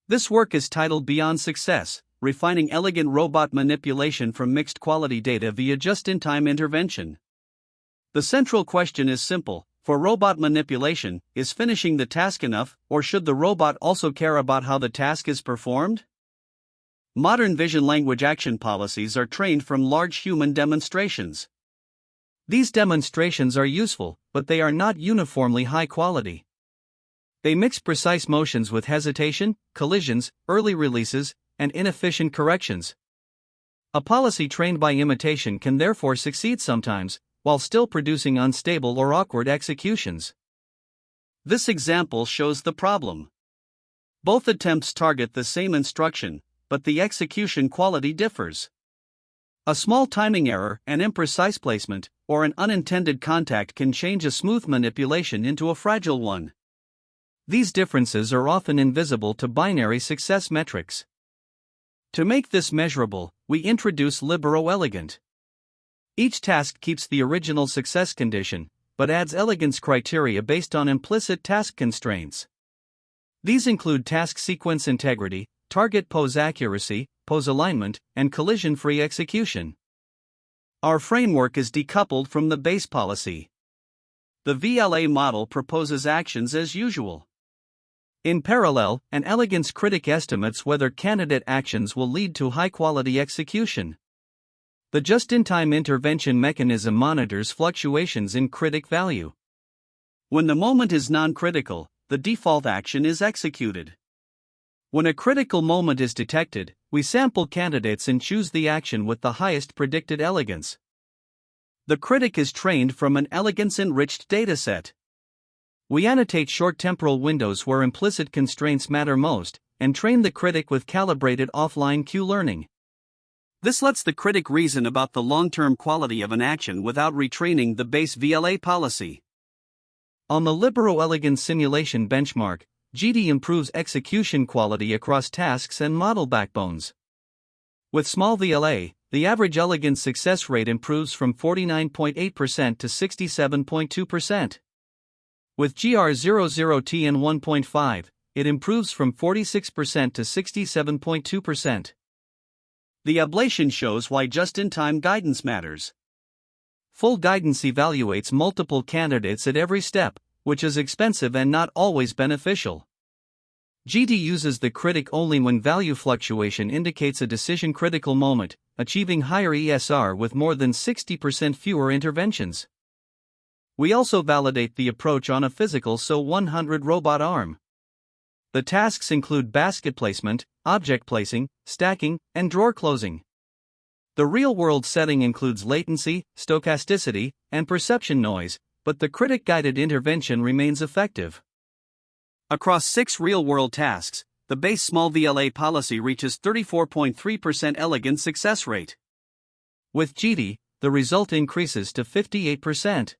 This work is titled Beyond Success: Refining Elegant Robot Manipulation from Mixed Quality Data via Just-in-Time Intervention. The central question is simple: for robot manipulation, is finishing the task enough, or should the robot also care about how the task is performed? Modern vision language action policies are trained from large human demonstrations. These demonstrations are useful, but they are not uniformly high quality. They mix precise motions with hesitation, collisions, early releases, and inefficient corrections. A policy trained by imitation can therefore succeed sometimes, while still producing unstable or awkward executions. This example shows the problem. Both attempts target the same instruction, but the execution quality differs. A small timing error, an imprecise placement, or an unintended contact can change a smooth manipulation into a fragile one. These differences are often invisible to binary success metrics. To make this measurable, we introduce Libero Elegant. Each task keeps the original success condition, but adds elegance criteria based on implicit task constraints. These include task sequence integrity, target pose accuracy, pose alignment, and collision-free execution. Our framework is decoupled from the base policy. The VLA model proposes actions as usual. In parallel, an elegance critic estimates whether candidate actions will lead to high-quality execution. The just-in-time intervention mechanism monitors fluctuations in critic value. When the moment is non-critical, the default action is executed. When a critical moment is detected, we sample candidates and choose the action with the highest predicted elegance. The critic is trained from an elegance-enriched dataset. We annotate short temporal windows where implicit constraints matter most, and train the critic with calibrated offline Q-learning. This lets the critic reason about the long-term quality of an action without retraining the base VLA policy. On the Libero Elegance simulation benchmark, GD improves execution quality across tasks and model backbones. With small VLA, the average elegance success rate improves from 49.8% to 67.2%. With GR00T and 1.5, it improves from 46% to 67.2%. The ablation shows why just-in-time guidance matters. Full guidance evaluates multiple candidates at every step, which is expensive and not always beneficial. GD uses the critic only when value fluctuation indicates a decision-critical moment, achieving higher ESR with more than 60% fewer interventions. We also validate the approach on a physical SO-100 robot arm. The tasks include basket placement, object placing, stacking, and drawer closing. The real-world setting includes latency, stochasticity, and perception noise, but the critic-guided intervention remains effective. Across 6 real-world tasks, the base small VLA policy reaches 34.3% elegant success rate. With GD, the result increases to 58%.